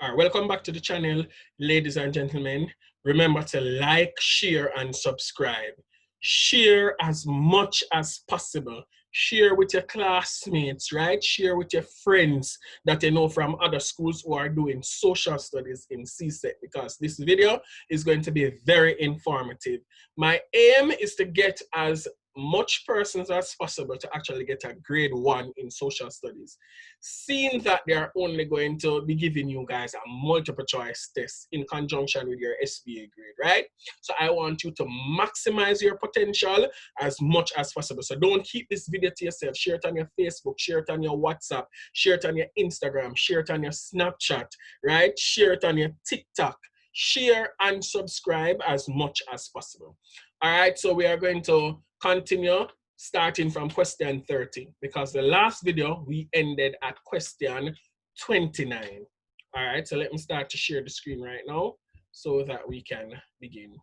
All right, welcome back to the channel, ladies and gentlemen. Remember to like, share, and subscribe. Share as much as possible. Share with your classmates, right? Share with your friends that you know from other schools who are doing social studies in CSEC, because this video is going to be very informative. My aim is to get as much persons as possible to actually get a grade 1 in social studies. Seeing that they are only going to be giving you guys a multiple choice test in conjunction with your SBA grade, right? So I want you to maximize your potential as much as possible. So don't keep this video to yourself. Share it on your Facebook, share it on your WhatsApp, share it on your Instagram, share it on your Snapchat, right? Share it on your TikTok. Share and subscribe as much as possible. All right, so we are going to continue starting from question 30, because the last video we ended at question 29. All right, so let me start to share the screen right now so that we can begin.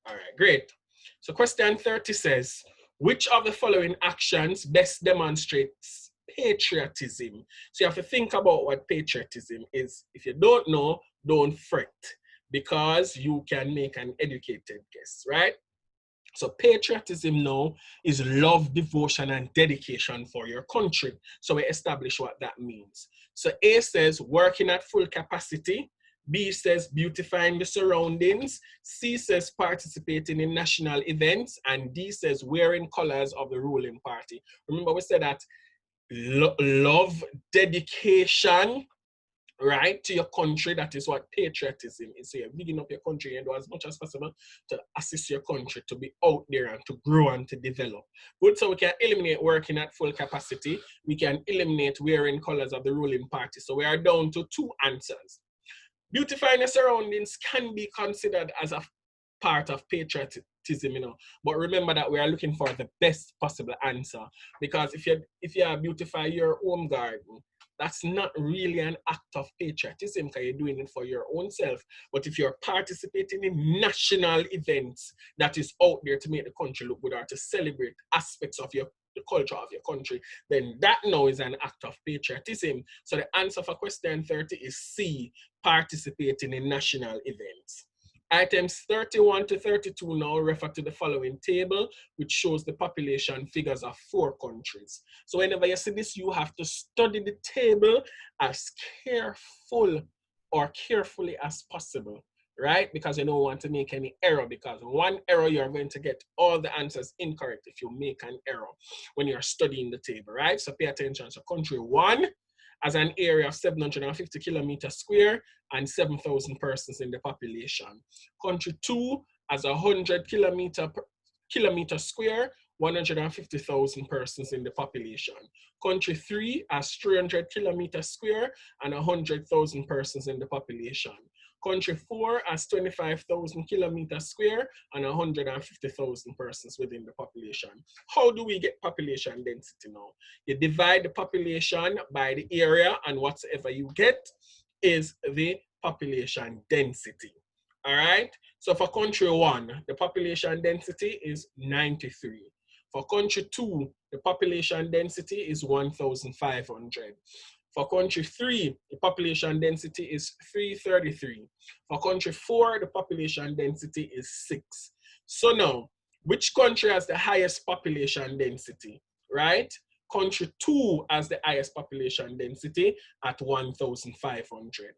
All right, great. So question 30 says, which of the following actions best demonstrates patriotism? So you have to think about what patriotism is. If you don't know, don't fret, because you can make an educated guess, right? So patriotism now is love, devotion, and dedication for your country. So we establish what that means. So A says working at full capacity. B says beautifying the surroundings. C says participating in national events. And D says wearing colors of the ruling party. Remember, we said that love, dedication, right, to your country. That is what patriotism is. So you're bigging up your country and do as much as possible to assist your country to be out there and to grow and to develop. Good, so we can eliminate working at full capacity. We can eliminate wearing colors of the ruling party. So we are down to 2 answers. Beautifying your surroundings can be considered as a part of patriotism, you know, but remember that we are looking for the best possible answer, because if you beautify your home garden, that's not really an act of patriotism because you're doing it for your own self. But if you're participating in national events that is out there to make the country look good or to celebrate aspects of the culture of your country, then that now is an act of patriotism. So the answer for question 30 is C, participating in national events. Items 31 to 32 now refer to the following table, which shows the population figures of 4 countries. So whenever you see this, you have to study the table as carefully as possible, right? Because you don't want to make any error, because one error, you're going to get all the answers incorrect if you make an error when you're studying the table, right? So pay attention. So country 1 has an area of 750 kilometers square and 7,000 persons in the population. Country 2 has 100 kilometer square, 150,000 persons in the population. Country 3 has 300 kilometers square and 100,000 persons in the population. Country 4 has 25,000 kilometers square and 150,000 persons within the population. How do we get population density now? You divide the population by the area, and whatever you get is the population density. All right? So for country 1, the population density is 93. For country 2, the population density is 1,500. For country 3, the population density is 333. For country 4, the population density is 6. So now, which country has the highest population density, right? Country 2 has the highest population density at 1,500.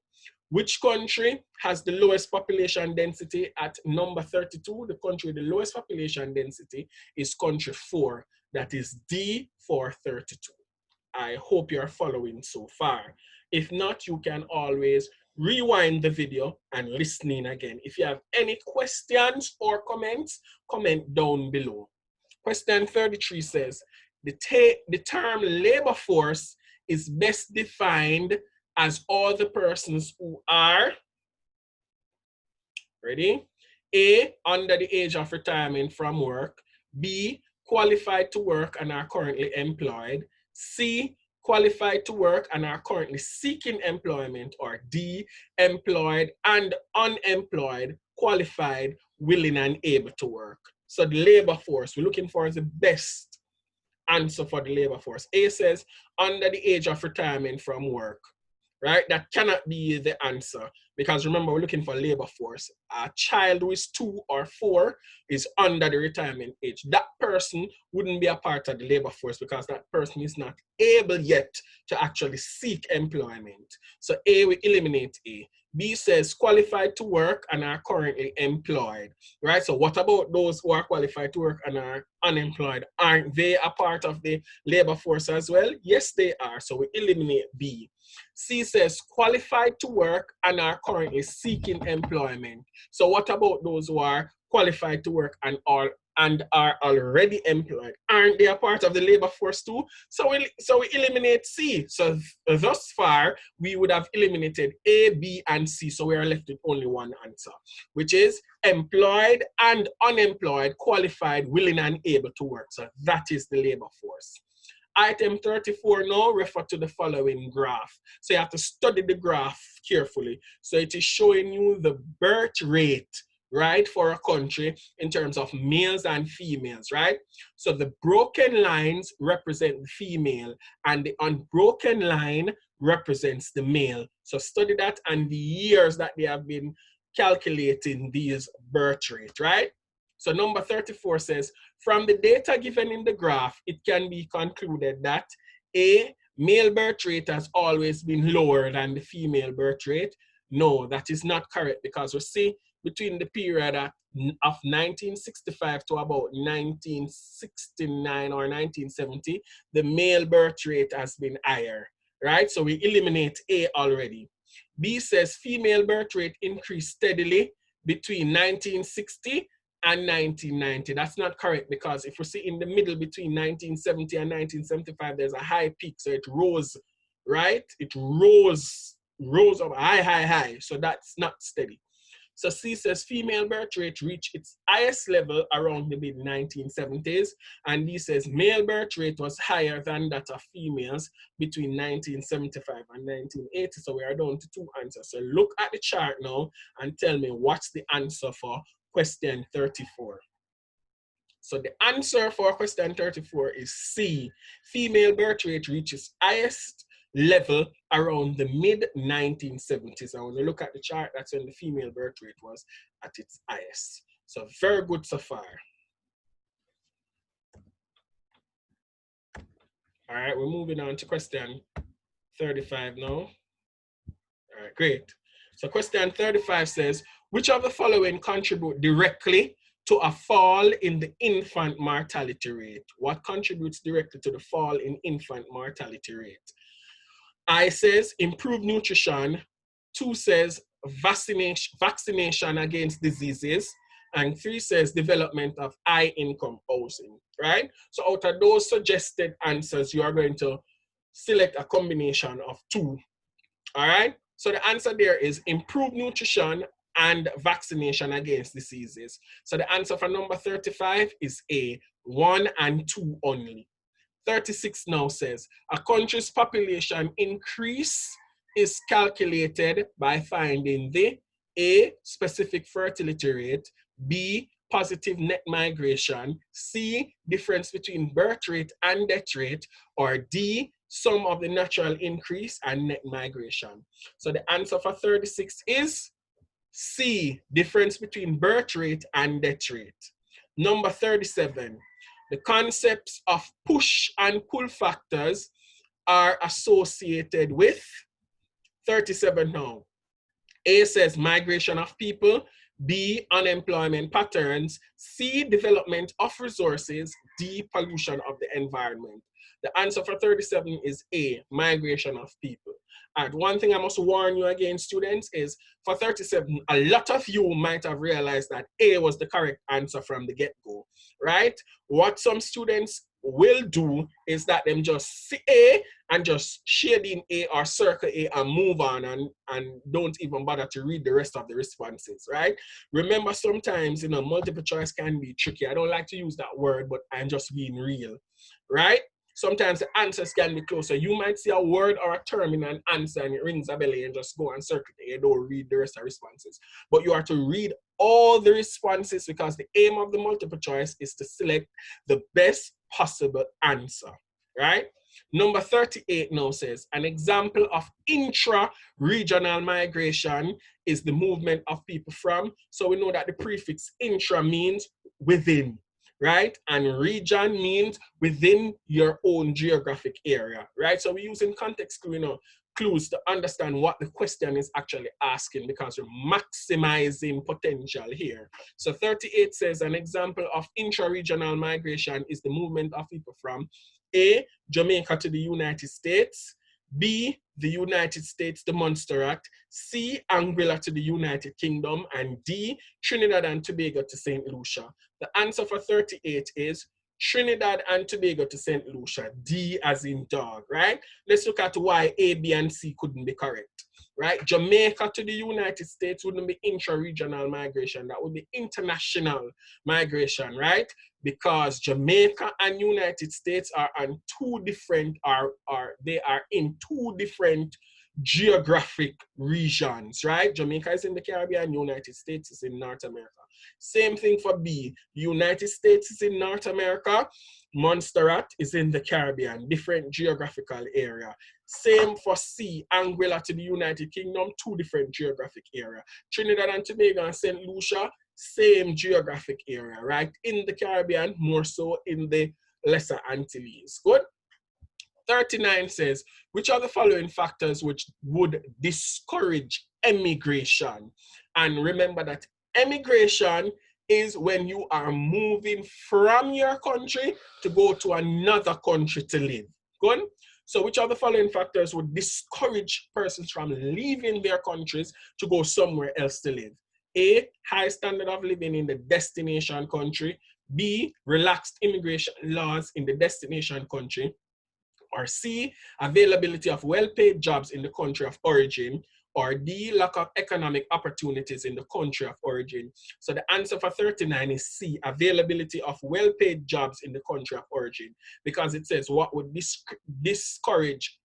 Which country has the lowest population density at number 32? The country with the lowest population density is country 4, that is D for 32. I hope you're following so far. If not, you can always rewind the video and listen in again. If you have any questions or comments, comment down below. Question 33 says, the term labor force is best defined as all the persons who are, ready? A, under the age of retirement from work. B, qualified to work and are currently employed. C, qualified to work and are currently seeking employment. Or D, employed and unemployed, qualified, willing and able to work. So the labor force we're looking for is the best answer for the labor force. A says under the age of retirement from work. right? That cannot be the answer, because remember, we're looking for labor force. A child who is 2 or 4 is under the retirement age. That person wouldn't be a part of the labor force because that person is not able yet to actually seek employment. So A, we eliminate A. B says qualified to work and are currently employed, right? So what about those who are qualified to work and are unemployed? Aren't they a part of the labor force as well? Yes, they are. So we eliminate B. C says qualified to work and are currently seeking employment. So what about those who are qualified to work and are already employed? Aren't they a part of the labor force too? So we eliminate C. So thus far, we would have eliminated A, B, and C. So we are left with only one answer, which is employed and unemployed, qualified, willing, and able to work. So that is the labor force. Item 34 now refer to the following graph. So you have to study the graph carefully. So it is showing you the birth rate, right, for a country in terms of males and females, right? So the broken lines represent the female and the unbroken line represents the male. So study that and the years that they have been calculating these birth rate, right? So number 34 says, from the data given in the graph, it can be concluded that A, male birth rate has always been lower than the female birth rate. No, that is not correct, because we see between the period of 1965 to about 1969 or 1970, the male birth rate has been higher, right? So we eliminate A already. B says female birth rate increased steadily between 1960 and 1990. That's not correct, because if we see in the middle between 1970 and 1975, there's a high peak. So it rose, right? It rose up high. So that's not steady. So C says female birth rate reached its highest level around the mid-1970s. And D says male birth rate was higher than that of females between 1975 and 1980. So we are down to 2 answers. So look at the chart now and tell me what's the answer for question 34. So the answer for question 34 is C. Female birth rate reaches highest level around the mid-1970s. And when you look at the chart, that's when the female birth rate was at its highest. So very good so far. All right, we're moving on to question 35 now. All right, great. So question 35 says, which of the following contribute directly to a fall in the infant mortality rate? What contributes directly to the fall in infant mortality rate? I says improved nutrition. 2 says vaccination against diseases. And 3 says development of high income housing, right? So out of those suggested answers, you are going to select a combination of 2, all right? So the answer there is improved nutrition and vaccination against diseases. So the answer for number 35 is A, 1 and 2 only. 36 now says, a country's population increase is calculated by finding the A, specific fertility rate, B, positive net migration, C, difference between birth rate and death rate, or D, sum of the natural increase and net migration. So the answer for 36 is C, difference between birth rate and death rate. Number 37, the concepts of push and pull factors are associated with 37 now. A says migration of people, B, unemployment patterns, C, development of resources, D, pollution of the environment. The answer for 37 is A, migration of people. And one thing I must warn you against, students, is for 37, a lot of you might have realized that A was the correct answer from the get-go, right? What some students will do is that them just see A and just shade in A or circle A and move on and don't even bother to read the rest of the responses, right? Remember, sometimes, multiple choice can be tricky. I don't like to use that word, but I'm just being real, right? Sometimes the answers can be close. So you might see a word or a term in an answer and it rings a bell and just go and circle it. You don't read the rest of the responses. But you are to read all the responses, because the aim of the multiple choice is to select the best possible answer, right? Number 38 now says, an example of intra-regional migration is the movement of people from. So we know that the prefix intra means within, right? And region means within your own geographic area, right? So we're using context clues to understand what the question is actually asking, because we're maximizing potential here. So 38 says an example of intra-regional migration is the movement of people from A, Jamaica to the United States, B, the United States to Montserrat, C, Anguilla to the United Kingdom, and D, Trinidad and Tobago to St. Lucia. The answer for 38 is Trinidad and Tobago to St. Lucia, D as in dog, right? Let's look at why A, B, and C couldn't be correct, right? Jamaica to the United States wouldn't be intra-regional migration. That would be international migration, right? Because Jamaica and United States are on two different, they are in two different geographic regions, right? Jamaica is in the Caribbean, United States is in North America. Same thing for B. United States is in North America, Montserrat is in the Caribbean, different geographical area. Same for C, Anguilla to the United Kingdom, two different geographic area. Trinidad and Tobago and St. Lucia, same geographic area, right? In the Caribbean, more so in the Lesser Antilles. Good? 39 says, which are the following factors which would discourage emigration? And remember that emigration is when you are moving from your country to go to another country to live. Good? So which of the following factors would discourage persons from leaving their countries to go somewhere else to live? A, high standard of living in the destination country. B, relaxed immigration laws in the destination country. Or C, availability of well-paid jobs in the country of origin. Or D, lack of economic opportunities in the country of origin. So the answer for 39 is C, availability of well-paid jobs in the country of origin, because it says what would discourage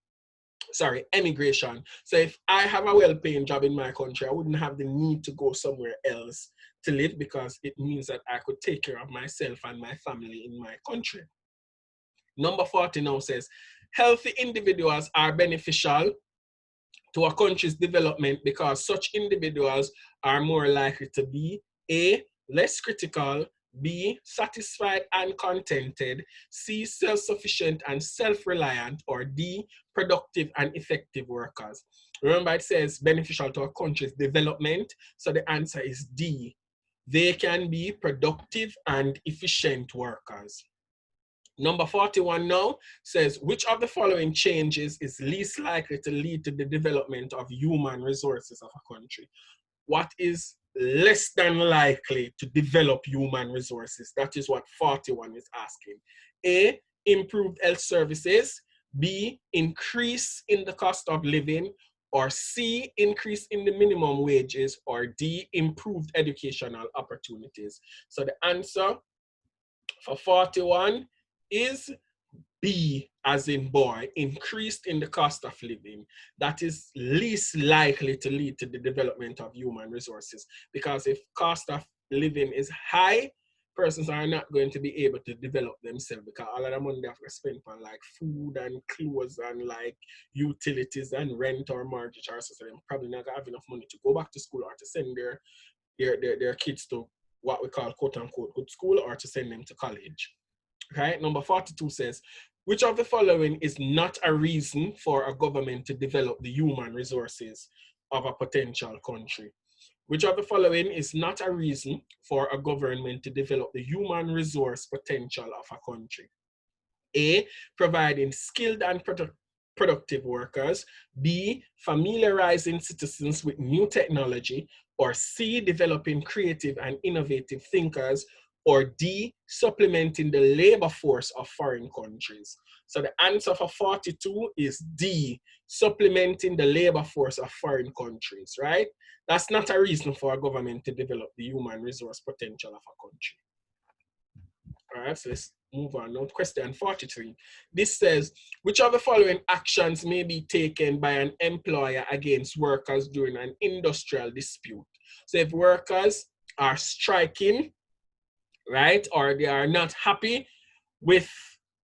emigration. So if I have a well-paying job in my country, I wouldn't have the need to go somewhere else to live, because it means that I could take care of myself and my family in my country. Number 40 now says, healthy individuals are beneficial to a country's development because such individuals are more likely to be A, less critical, B, satisfied and contented, C, self-sufficient and self-reliant, or D, productive and effective workers. Remember, it says beneficial to a country's development, so the answer is D. They can be productive and efficient workers. Number 41 now says, which of the following changes is least likely to lead to the development of human resources of a country? What is less than likely to develop human resources? That is what 41 is asking. A, improved health services. B, increase in the cost of living. Or C, increase in the minimum wages. Or D, improved educational opportunities. So the answer for 41 is B as in boy, increased in the cost of living. That is least likely to lead to the development of human resources, because if cost of living is high, persons are not going to be able to develop themselves, because all of the money they have to spend on like food and clothes and like utilities and rent or mortgage, or so they're probably not gonna have enough money to go back to school or to send their kids to what we call quote unquote good school, or to send them to college. Okay, number 42 says, which of the following is not a reason for a government to develop the human resources of a potential country? Which of the following is not a reason for a government to develop the human resource potential of a country? A, providing skilled and productive workers. B, familiarizing citizens with new technology. Or C, developing creative and innovative thinkers. Or D, supplementing the labor force of foreign countries. So the answer for 42 is D, supplementing the labor force of foreign countries, right? That's not a reason for a government to develop the human resource potential of a country. All right, so let's move on now to question 43. This says, which of the following actions may be taken by an employer against workers during an industrial dispute? So if workers are striking, right, or they are not happy with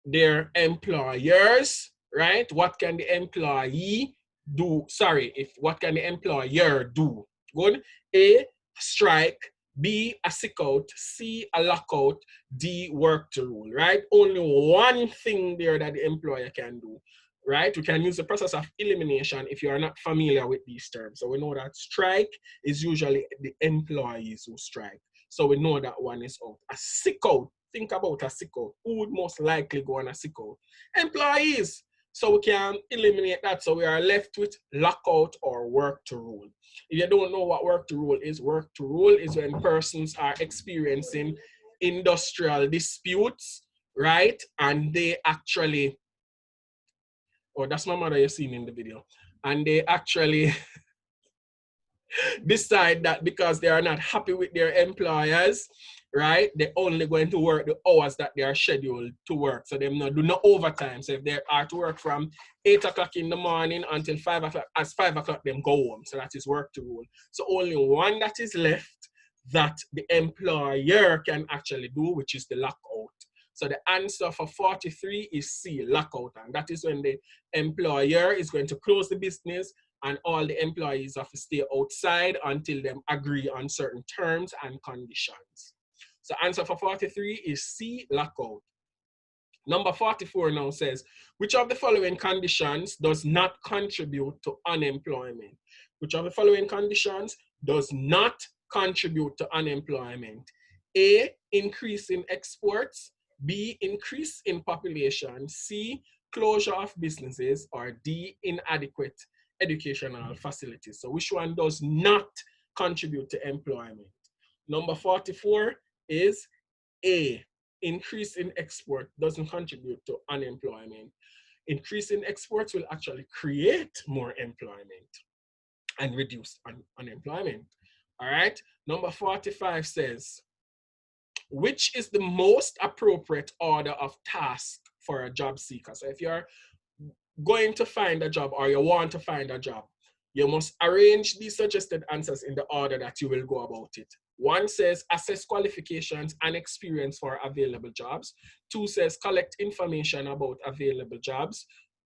their employers, right? What can the employee do? Sorry, what can the employer do? Good. A, strike. B, a sick out. C, a lockout. D, work to rule, right? Only one thing there that the employer can do, right? We can use the process of elimination if you are not familiar with these terms. So we know that strike is usually the employees who strike. So we know that one is out. A sick out, think about a sick out. Who would most likely go on a sick out? Employees. So we can eliminate that. So we are left with lockout or work to rule. If you don't know what work to rule is when persons are experiencing industrial disputes, right? And they actually, oh, that's my mother you're seeing in the video. And they actually decide that because they are not happy with their employers, right, they're only going to work the hours that they are scheduled to work. So they not do no overtime. So if they are to work from 8 o'clock in the morning until 5 o'clock, as 5 o'clock, them go home. So that is work to rule. So only one that is left that the employer can actually do, which is the lockout. So the answer for 43 is C, lockout. And that is when the employer is going to close the business and all the employees have to stay outside until them agree on certain terms and conditions. So answer for 43 is C, lockout. Number 44 now says, which of the following conditions does not contribute to unemployment? Which of the following conditions does not contribute to unemployment? A, increase in exports. B, increase in population. C, closure of businesses. Or D, inadequate educational facilities. So which one does not contribute to employment? Number 44 is A, increase in export doesn't contribute to unemployment. Increase in exports will actually create more employment and reduce unemployment. All right. Number 45 says, which is the most appropriate order of task for a job seeker? So if you're going to find a job or you want to find a job, you must arrange these suggested answers in the order that you will go about it. 1 says assess qualifications and experience for available jobs. 2 says collect information about available jobs.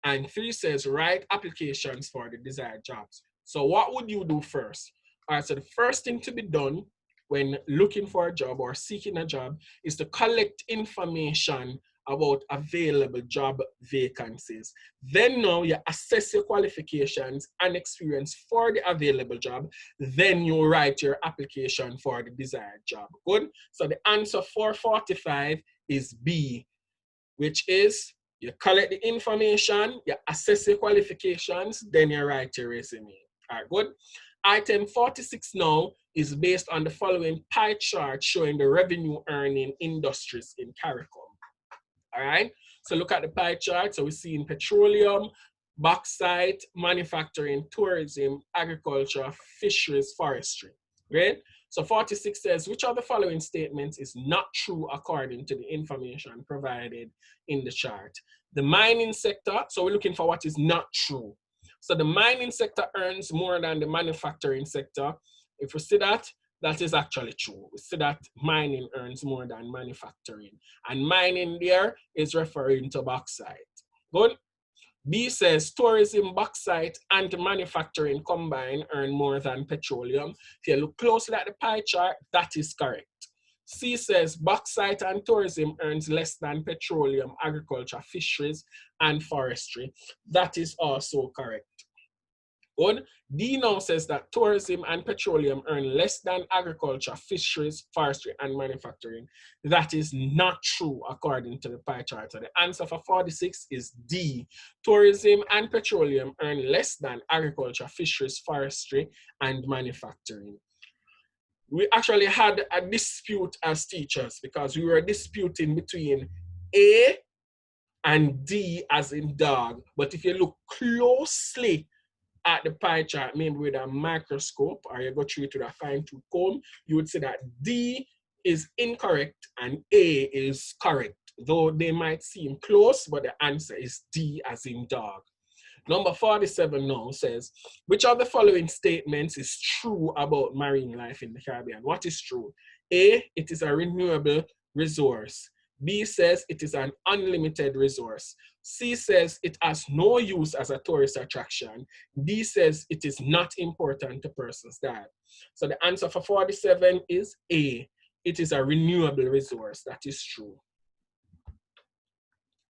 And 3 says write applications for the desired jobs. So what would you do first? All right, so the first thing to be done when looking for a job or seeking a job is to collect information about available job vacancies. Then now you assess your qualifications and experience for the available job. Then you write your application for the desired job. Good? So the answer for 45 is B, which is you collect the information, you assess your qualifications, then you write your resume. All right, good? Item 46 now is based on the following pie chart showing the revenue earning industries in CARICOM. All right, so look at the pie chart. So we see in petroleum, bauxite, manufacturing, tourism, agriculture, fisheries, forestry. Right? So 46 says, which of the following statements is not true according to the information provided in the chart? The mining sector, so we're looking for what is not true. So the mining sector earns more than the manufacturing sector. If we see that, that is actually true. We see that mining earns more than manufacturing. And mining there is referring to bauxite. Good. B says tourism, bauxite, and manufacturing combined earn more than petroleum. If you look closely at the pie chart, that is correct. C says bauxite and tourism earns less than petroleum, agriculture, fisheries, and forestry. That is also correct. Good. D now says that tourism and petroleum earn less than agriculture, fisheries, forestry, and manufacturing. That is not true according to the pie chart. So the answer for 46 is D. Tourism and petroleum earn less than agriculture, fisheries, forestry, and manufacturing. We actually had a dispute as teachers because we were disputing between A and D as in dog. But if you look closely at the pie chart, maybe with a microscope, or you go through it with a fine-tooth comb, you would see that D is incorrect and A is correct. Though they might seem close, but the answer is D as in dog. Number 47 now says, which of the following statements is true about marine life in the Caribbean? What is true? A, it is a renewable resource. B says it is an unlimited resource. C says it has no use as a tourist attraction. D says it is not important to person's diet. So the answer for 47 is A. It is a renewable resource. That is true.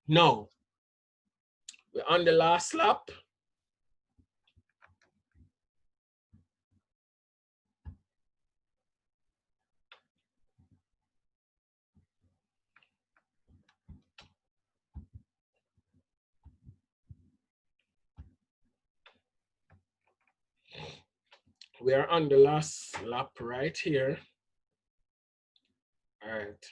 Now, we're on the last lap. We are on the last lap right here. All right.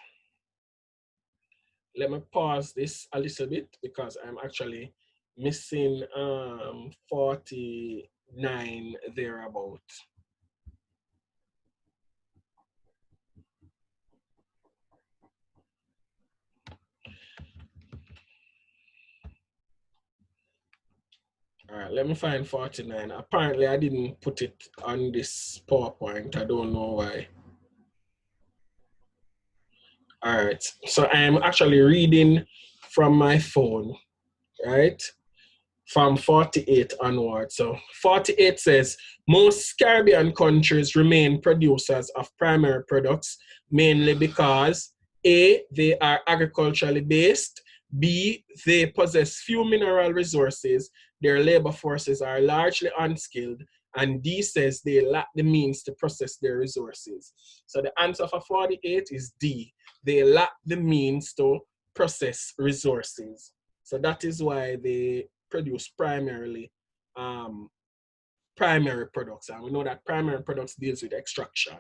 Let me pause this a little bit because I'm actually missing 49 thereabout. All right, let me find 49. Apparently, I didn't put it on this PowerPoint. I don't know why. All right, so I'm actually reading from my phone, right? From 48 onward. So 48 says, most Caribbean countries remain producers of primary products, mainly because A, they are agriculturally based, B, they possess few mineral resources, their labor forces are largely unskilled, and D says they lack the means to process their resources. So the answer for 48 is D. They lack the means to process resources. So that is why they produce primarily primary products. And we know that primary products deals with extraction.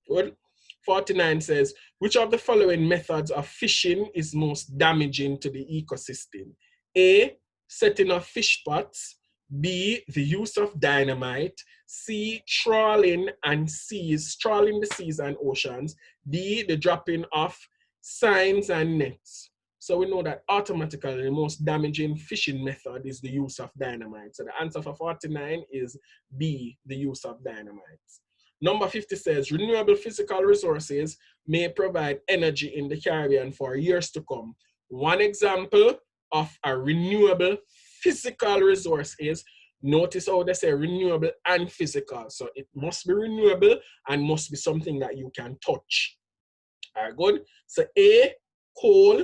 Good. 49 says, which of the following methods of fishing is most damaging to the ecosystem? A, setting of fish pots. B, the use of dynamite. C, trawling the seas and oceans. D, the dropping of signs and nets. So we know that automatically the most damaging fishing method is the use of dynamite. So the answer for 49 is B, the use of dynamite. Number 50 says, renewable physical resources may provide energy in the Caribbean for years to come. One example of a renewable physical resource is, notice how they say renewable and physical. So it must be renewable and must be something that you can touch. All right, good. So A, coal,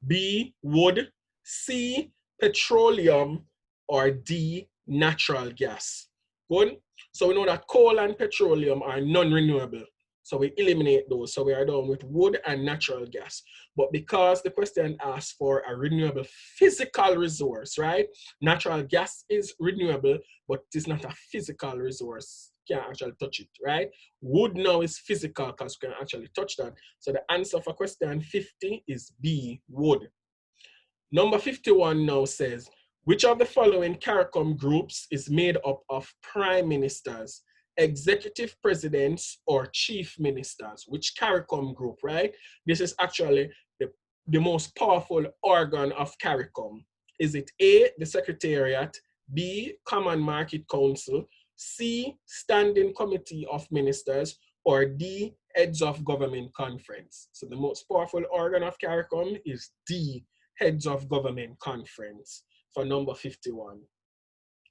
B, wood, C, petroleum, or D, natural gas. Good. So we know that coal and petroleum are non-renewable. So we eliminate those. So we are done with wood and natural gas. But because the question asks for a renewable physical resource, right? Natural gas is renewable, but it is not a physical resource. You can't actually touch it, right? Wood now is physical because you can actually touch that. So the answer for question 50 is B, wood. Number 51 now says, which of the following CARICOM groups is made up of prime ministers, executive presidents, or chief ministers? Which CARICOM group, right? This is actually the most powerful organ of CARICOM. Is it A, the Secretariat, B, Common Market Council, C, Standing Committee of Ministers, or D, Heads of Government Conference? So the most powerful organ of CARICOM is D, Heads of Government Conference, for number 51.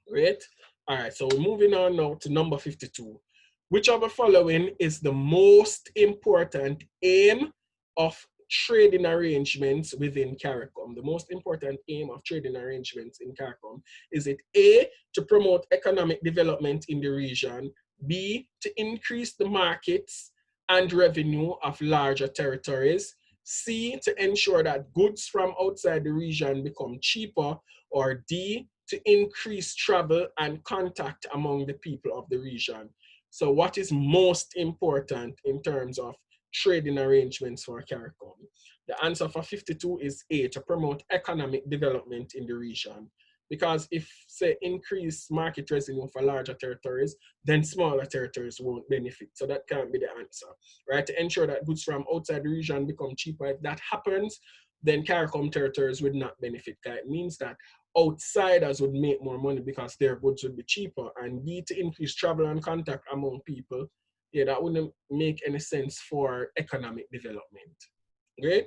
Great. All right, so we're moving on now to number 52. Which of the following is the most important aim of trading arrangements within CARICOM? The most important aim of trading arrangements in CARICOM, is it A, to promote economic development in the region, B, to increase the markets and revenue of larger territories, C, to ensure that goods from outside the region become cheaper, or D, to increase travel and contact among the people of the region? So what is most important in terms of trading arrangements for CARICOM? The answer for 52 is A, to promote economic development in the region. Because if, say, increase market revenue for larger territories, then smaller territories won't benefit. So that can't be the answer, right? To ensure that goods from outside the region become cheaper, if that happens, then CARICOM territories would not benefit. It means that outsiders would make more money because their goods would be cheaper, and B, to increase travel and contact among people. Yeah, that wouldn't make any sense for economic development. Great.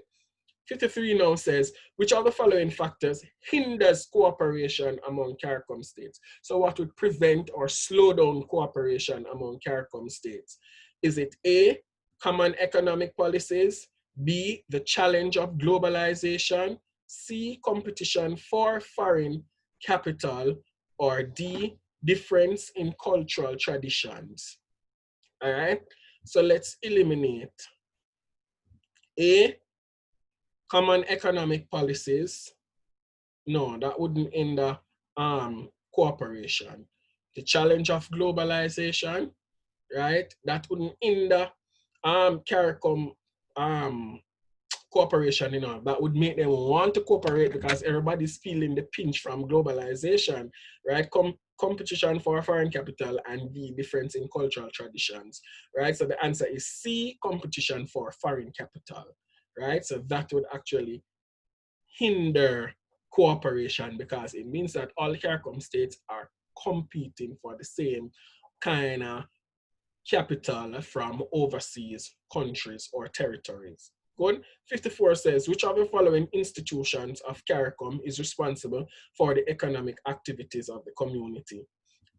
53 now says, which of the following factors hinders cooperation among CARICOM states? So what would prevent or slow down cooperation among CARICOM states? Is it A, common economic policies, B, the challenge of globalization, C, competition for foreign capital, or D, difference in cultural traditions? All right, so let's eliminate A, common economic policies. No, that wouldn't hinder cooperation. The challenge of globalization, right? That wouldn't hinder CARICOM cooperation, you know, that would make them want to cooperate because everybody's feeling the pinch from globalization, right? Competition for foreign capital, and the difference in cultural traditions, right? So the answer is C, competition for foreign capital, right? So that would actually hinder cooperation because it means that all CARICOM states are competing for the same kind of capital from overseas countries or territories. Good. 54 says, which of the following institutions of CARICOM is responsible for the economic activities of the community?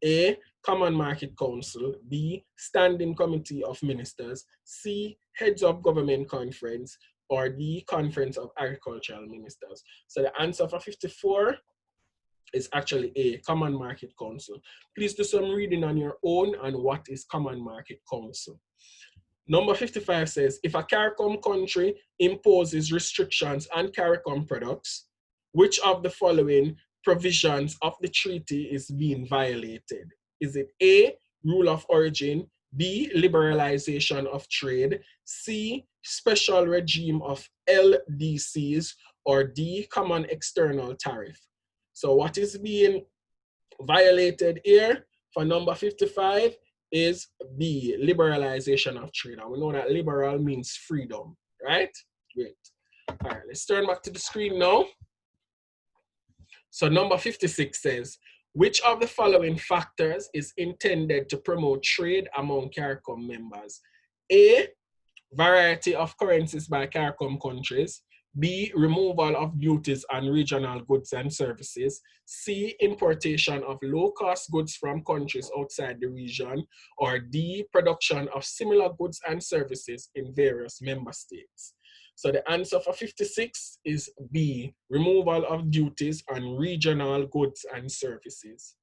A, Common Market Council, B, Standing Committee of Ministers, C, Heads of Government Conference, or D, Conference of Agricultural Ministers. So the answer for 54 is actually A, Common Market Council. Please do some reading on your own on what is Common Market Council. Number 55 says, if a CARICOM country imposes restrictions on CARICOM products, which of the following provisions of the treaty is being violated? Is it A, rule of origin, B, liberalization of trade, C, special regime of LDCs, or D, common external tariff? So what is being violated here for number 55 is B, liberalization of trade. And we know that liberal means freedom, right? Great. All right, let's turn back to the screen now. So number 56 says, which of the following factors is intended to promote trade among CARICOM members? A, variety of currencies by CARICOM countries. B, removal of duties on regional goods and services. C, importation of low-cost goods from countries outside the region. Or D, production of similar goods and services in various member states. So the answer for 56 is B, removal of duties on regional goods and services.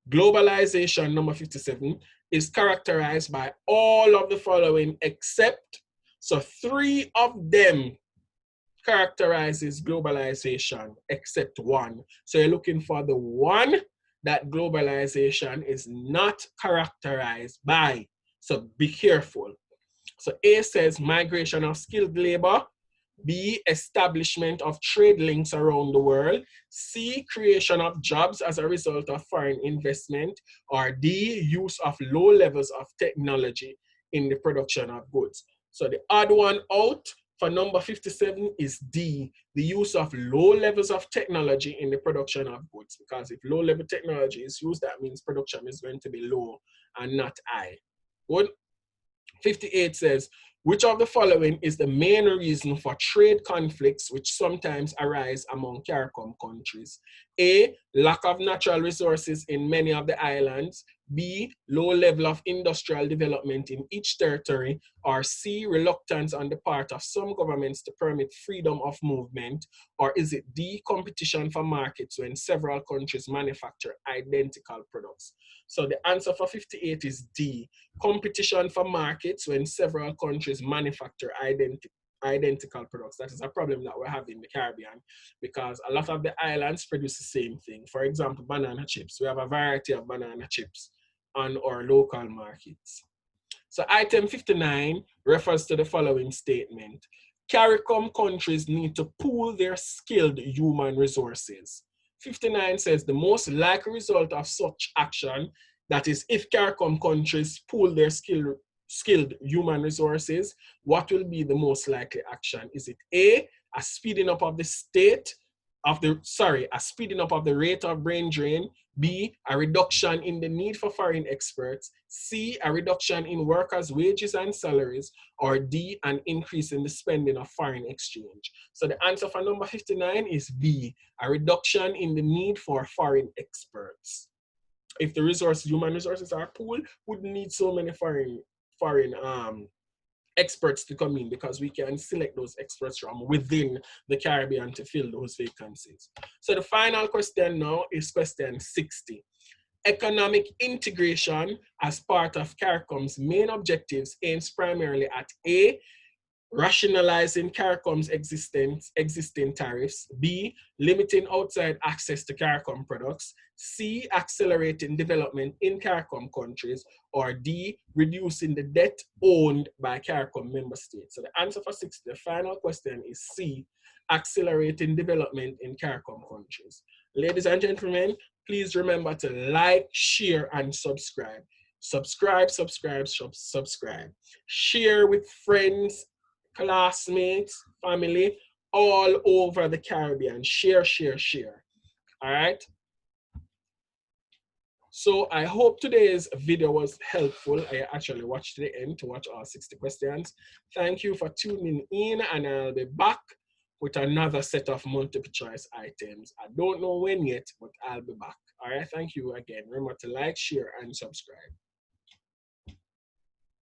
Globalization, number 57, is characterized by all of the following except, so 3 of them characterizes globalization except 1. So you're looking for the one that globalization is not characterized by. So be careful. So A says migration of skilled labor, B, establishment of trade links around the world, C, creation of jobs as a result of foreign investment, or D, use of low levels of technology in the production of goods. So the odd one out for number 57 is D, the use of low levels of technology in the production of goods, because if low level technology is used, that means production is going to be low and not high. Good. 58 says, which of the following is the main reason for trade conflicts which sometimes arise among CARICOM countries? A, lack of natural resources in many of the islands. B, low level of industrial development in each territory. Or C, reluctance on the part of some governments to permit freedom of movement. Or is it D, competition for markets when several countries manufacture identical products? So the answer for 58 is D, competition for markets when several countries manufacture identical products. That is a problem that we're having in the Caribbean because a lot of the islands produce the same thing. For example, banana chips. We have a variety of banana chips on our local markets. So item 59 refers to the following statement. CARICOM countries need to pool their skilled human resources. 59 says the most likely result of such action, that is if CARICOM countries pool their skilled human resources, what will be the most likely action? Is it A, a speeding up of the state a speeding up of the rate of brain drain. B, a reduction in the need for foreign experts. C, a reduction in workers' wages and salaries. Or D, an increase in the spending of foreign exchange. So the answer for number 59 is B, a reduction in the need for foreign experts. If the human resources are poor, wouldn't need so many foreign experts to come in, because we can select those experts from within the Caribbean to fill those vacancies. So the final question now is question 60. Economic integration as part of CARICOM's main objectives aims primarily at A, rationalizing CARICOM's existing tariffs. B, limiting outside access to CARICOM products. C, accelerating development in CARICOM countries. Or D, reducing the debt owned by CARICOM member states. So the answer for 60, the final question, is C, accelerating development in CARICOM countries. Ladies and gentlemen, please remember to like, share, and subscribe. Subscribe. Share with friends, classmates, family, all over the Caribbean. Share. All right. So I hope today's video was helpful. I actually watched to the end to watch all 60 questions. Thank you for tuning in, and I'll be back with another set of multiple choice items. I don't know when yet, but I'll be back. All right. Thank you again. Remember to like, share, and subscribe.